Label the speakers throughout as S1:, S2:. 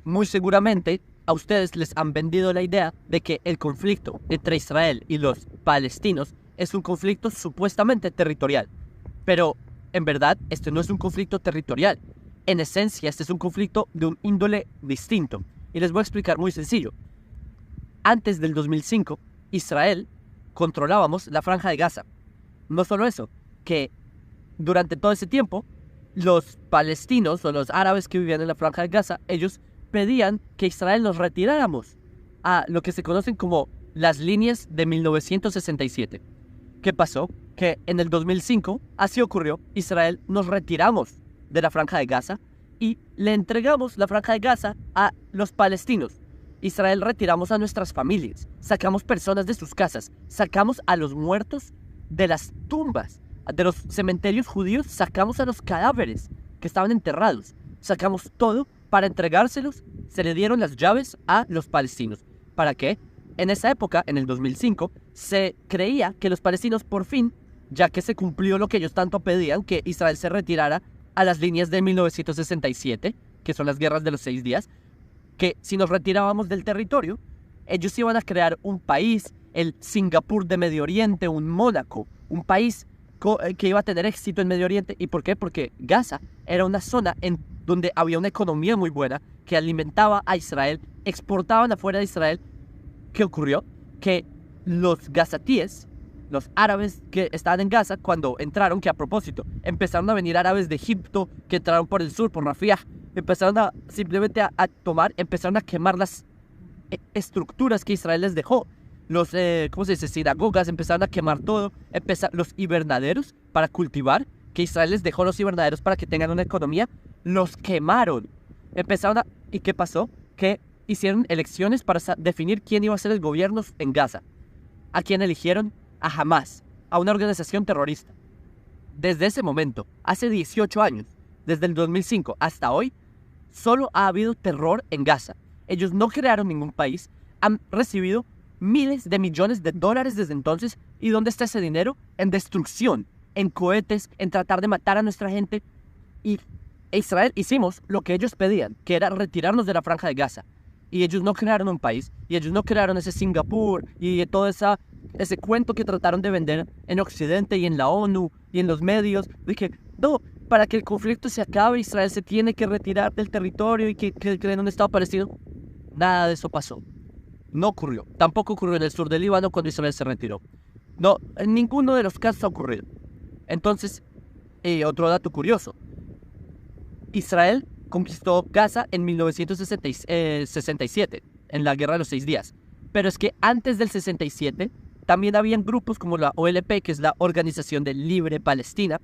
S1: muy seguramente a ustedes les han vendido la idea de que el conflicto entre Israel y los palestinos es un conflicto supuestamente territorial. Pero en verdad este no es un conflicto territorial. En esencia este es un conflicto de un índole distinto. Y les voy a explicar muy sencillo. Antes del 2005, Israel controlábamos la Franja de Gaza. No solo eso, que durante todo ese tiempo los palestinos o los árabes que vivían en la Franja de Gaza, ellos pedían que Israel nos retiráramos a lo que se conocen como las líneas de 1967. ¿Qué pasó? Que en el 2005, así ocurrió, Israel nos retiramos de la Franja de Gaza y le entregamos la Franja de Gaza a los palestinos. Israel retiramos a nuestras familias, sacamos personas de sus casas, sacamos a los muertos de las tumbas, de los cementerios judíos, sacamos a los cadáveres que estaban enterrados, sacamos todo para entregárselos, se le dieron las llaves a los palestinos. ¿Para qué? En esa época, en el 2005, se creía que los palestinos por fin, ya que se cumplió lo que ellos tanto pedían, que Israel se retirara a las líneas de 1967, que son las guerras de los 6 días, que si nos retirábamos del territorio, ellos iban a crear un país, el Singapur de Medio Oriente, un Mónaco, un país que iba a tener éxito en Medio Oriente. ¿Y por qué? Porque Gaza era una zona en donde había una economía muy buena que alimentaba a Israel, exportaban afuera de Israel. ¿Qué ocurrió? Que los gazatíes, los árabes que estaban en Gaza, cuando entraron, que a propósito, empezaron a venir árabes de Egipto, que entraron por el sur, por Rafah, empezaron a simplemente a tomar, empezaron a quemar las estructuras que Israel les dejó. Los, ¿cómo se dice? Sinagogas, empezaron a quemar todo, los invernaderos para cultivar, que Israel les dejó los invernaderos para que tengan una economía, los quemaron. ¿Y qué pasó? Que hicieron elecciones para definir quién iba a ser el gobierno en Gaza. ¿A quién eligieron? A Hamas, a una organización terrorista. Desde ese momento, hace 18 años, desde el 2005 hasta hoy, solo ha habido terror en Gaza. Ellos no crearon ningún país, han recibido miles de millones de dólares desde entonces. ¿Y dónde está ese dinero? En destrucción, en cohetes, en tratar de matar a nuestra gente. Y Israel hicimos lo que ellos pedían, que era retirarnos de la Franja de Gaza. Y ellos no crearon un país, y ellos no crearon ese Singapur, y todo ese cuento que trataron de vender en Occidente y en la ONU y en los medios. Dije, no, para que el conflicto se acabe, Israel se tiene que retirar del territorio y que creen un Estado palestino. Nada de eso pasó. No ocurrió. Tampoco ocurrió en el sur del Líbano cuando Israel se retiró. No, en ninguno de los casos ha ocurrido. Entonces, otro dato curioso. Israel conquistó Gaza en 1967, en la Guerra de los 6 días. Pero es que antes del 67, también habían grupos como la OLP, que es la Organización de Libre Palestina.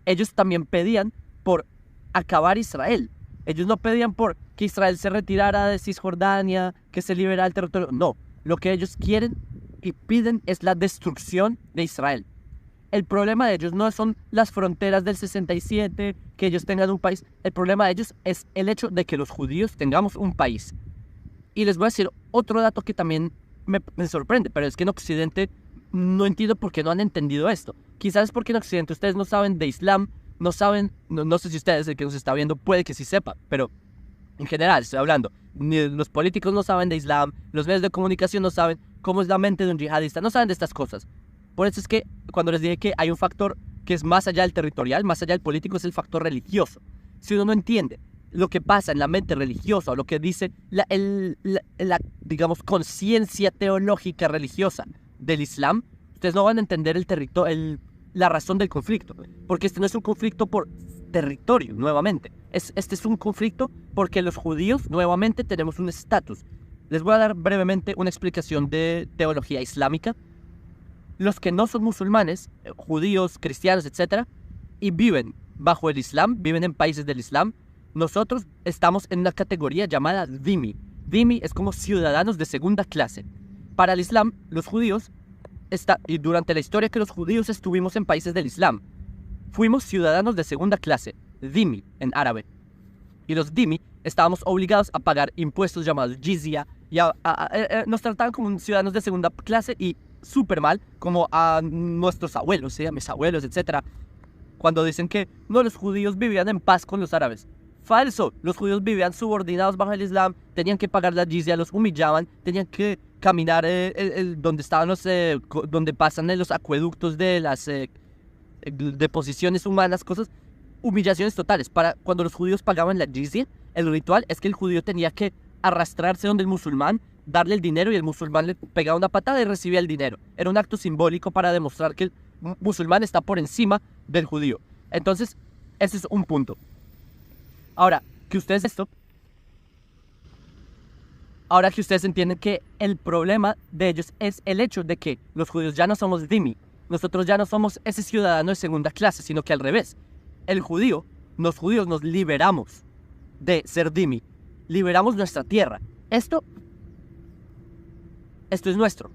S1: Ellos también pedían por acabar Israel. Ellos no pedían por que Israel se retirara de Cisjordania, que se liberara el territorio. No, lo que ellos quieren y piden es la destrucción de Israel. El problema de ellos no son las fronteras del 67, que ellos tengan un país. El problema de ellos es el hecho de que los judíos tengamos un país. Y les voy a decir otro dato que también me sorprende, pero es que en Occidente no entiendo por qué no han entendido esto. Quizás es porque en Occidente ustedes no saben de Islam, no saben, no sé si ustedes, el que nos está viendo, puede que sí sepa, pero en general estoy hablando, ni los políticos no saben de Islam, los medios de comunicación no saben cómo es la mente de un yihadista, no saben de estas cosas. Por eso es que cuando les dije que hay un factor que es más allá del territorial, más allá del político, es el factor religioso. Si uno no entiende lo que pasa en la mente religiosa, o lo que dice la digamos, conciencia teológica religiosa del Islam, ustedes no van a entender la razón del conflicto. Porque este no es un conflicto por territorio, nuevamente. Este es un conflicto porque los judíos, nuevamente, tenemos un estatus. Les voy a dar brevemente una explicación de teología islámica. Los que no son musulmanes, judíos, cristianos, etc., y viven bajo el Islam, viven en países del Islam, nosotros estamos en una categoría llamada dhimmi. Dhimmi es como ciudadanos de segunda clase. Para el Islam, los judíos, y durante la historia que los judíos estuvimos en países del Islam, fuimos ciudadanos de segunda clase, dhimmi en árabe. Y los dhimmi estábamos obligados a pagar impuestos llamados jizya, y nos trataban como ciudadanos de segunda clase y súper mal, como a nuestros abuelos, a mis abuelos, etc. Cuando dicen que no, los judíos vivían en paz con los árabes. Falso. Los judíos vivían subordinados bajo el Islam, tenían que pagar la jizya, los humillaban, tenían que caminar donde estaban donde pasan los acueductos de las deposiciones humanas, cosas, humillaciones totales. Cuando los judíos pagaban la jizya, el ritual es que el judío tenía que arrastrarse donde el musulmán, darle el dinero y el musulmán le pegaba una patada y recibía el dinero. Era un acto simbólico para demostrar que el musulmán está por encima del judío. Entonces, ese es un punto. Ahora que ustedes entienden que el problema de ellos es el hecho de que los judíos ya no somos dhimmi. Nosotros ya no somos ese ciudadano de segunda clase, sino que al revés. Los judíos nos liberamos de ser dhimmi. Liberamos nuestra tierra. Esto es nuestro.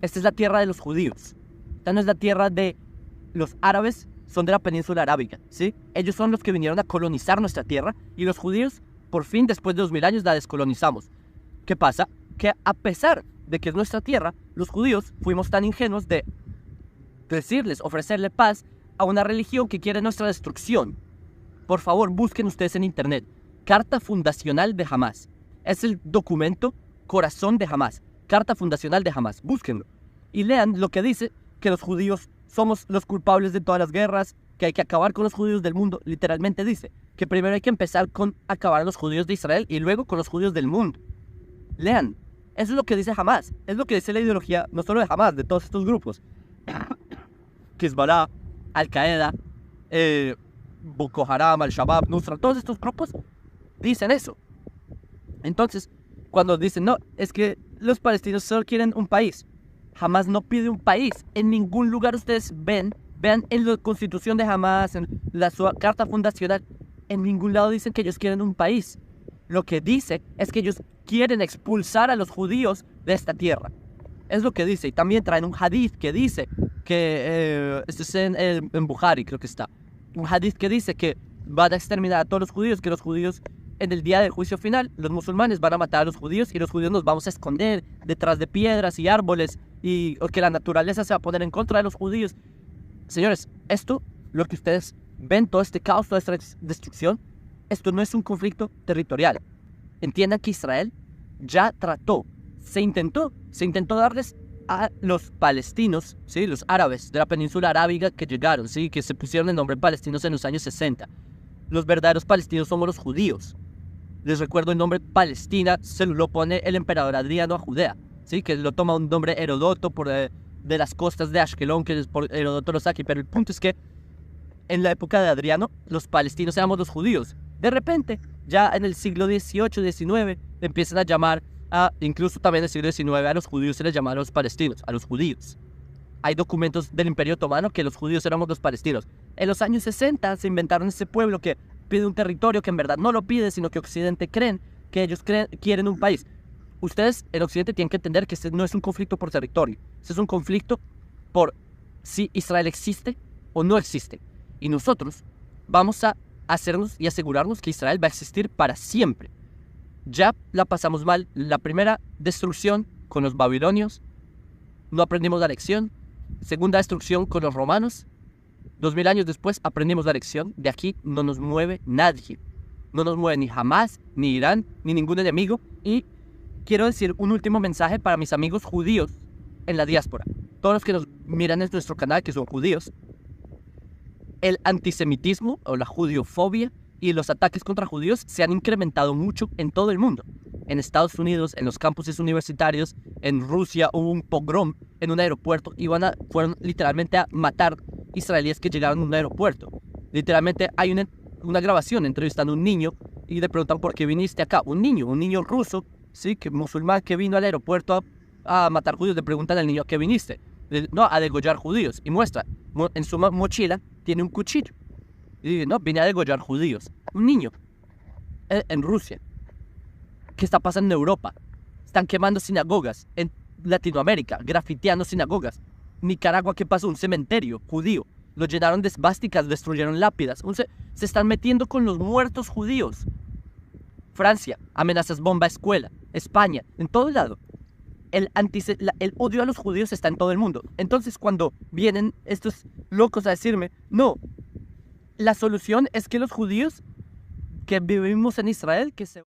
S1: Esta es la tierra de los judíos. Esta no es la tierra de los árabes, son de la península arábiga, ¿sí? Ellos son los que vinieron a colonizar nuestra tierra y los judíos, por fin, después de 2000 años, la descolonizamos. ¿Qué pasa? Que a pesar de que es nuestra tierra, los judíos fuimos tan ingenuos de ofrecerle paz a una religión que quiere nuestra destrucción. Por favor, busquen ustedes en internet. Carta Fundacional de Hamás. Es el documento corazón de Hamás. Carta Fundacional de Hamás. Búsquenlo. Y lean lo que dice que los judíos somos los culpables de todas las guerras, que hay que acabar con los judíos del mundo. Literalmente dice que primero hay que empezar con acabar a los judíos de Israel y luego con los judíos del mundo. Lean. Eso es lo que dice Hamás. Es lo que dice la ideología, no solo de Hamás, de todos estos grupos. Hezbollah, Al-Qaeda, Boko Haram, Al-Shabaab, Nusra, todos estos grupos dicen eso. Entonces, cuando dicen, no, es que los palestinos solo quieren un país. Hamás no pide un país. En ningún lugar ustedes vean en la constitución de Hamás, en la carta fundacional, en ningún lado dicen que ellos quieren un país. Lo que dice es que ellos quieren expulsar a los judíos de esta tierra. Es lo que dice. Y también traen un hadith que dice que, esto es en Bukhari, creo que está. Un hadith que dice que van a exterminar a todos los judíos, que los judíos en el día del juicio final, los musulmanes van a matar a los judíos y los judíos nos vamos a esconder detrás de piedras y árboles y que la naturaleza se va a poner en contra de los judíos. Señores, esto, lo que ustedes ven, todo este caos, toda esta destrucción, esto no es un conflicto territorial. Entiendan que Israel ya se intentó darles a los palestinos, ¿sí? Los árabes de la península arábiga que llegaron, ¿sí? Que se pusieron el nombre palestinos en los años 60. Los verdaderos palestinos somos los judíos. Les recuerdo, el nombre Palestina se lo pone el emperador Adriano a Judea, ¿sí? Que lo toma un nombre Heródoto de las costas de Ashkelon, que por Heródoto lo saca. Pero el punto es que en la época de Adriano, los palestinos éramos los judíos. De repente, ya en el siglo XVIII, XIX, empiezan a llamar incluso también en el siglo XIX, a los judíos se les llama a los palestinos, a los judíos. Hay documentos del Imperio Otomano que los judíos éramos los palestinos. En los años 60 se inventaron ese pueblo que pide un territorio que en verdad no lo pide, sino que Occidente creen que ellos quieren un país. Ustedes en Occidente tienen que entender que este no es un conflicto por territorio. Este es un conflicto por si Israel existe o no existe. Y nosotros vamos a hacernos y asegurarnos que Israel va a existir para siempre. Ya la pasamos mal. La primera destrucción con los babilonios, no aprendimos la lección. Segunda destrucción con los romanos. 2000 años después aprendimos la lección. De aquí no nos mueve nadie. No nos mueve ni Hamás, ni Irán, ni ningún enemigo. Y quiero decir un último mensaje para mis amigos judíos en la diáspora. Todos los que nos miran en nuestro canal, que son judíos. El antisemitismo o la judiofobia y los ataques contra judíos se han incrementado mucho en todo el mundo. En Estados Unidos, en los campuses universitarios, en Rusia hubo un pogrom en un aeropuerto y fueron literalmente a matar israelíes que llegaron a un aeropuerto. Literalmente hay una grabación entrevistando a un niño y le preguntan por qué viniste acá. Un niño ruso, sí, que musulmán que vino al aeropuerto a matar judíos. Le preguntan al niño a qué viniste. No, a degollar judíos. Y muestra, en su mochila tiene un cuchillo. Y dice, no, vine a degollar judíos. Un niño en Rusia. ¿Qué está pasando en Europa? Están quemando sinagogas. En Latinoamérica, grafiteando sinagogas. Nicaragua, ¿qué pasó? Un cementerio judío. Lo llenaron de esvásticas, destruyeron lápidas. Se están metiendo con los muertos judíos. Francia, amenazas bomba a escuela. España, en todo lado. El odio a los judíos está en todo el mundo. Entonces, cuando vienen estos locos a decirme, no, la solución es que los judíos que vivimos en Israel, que se...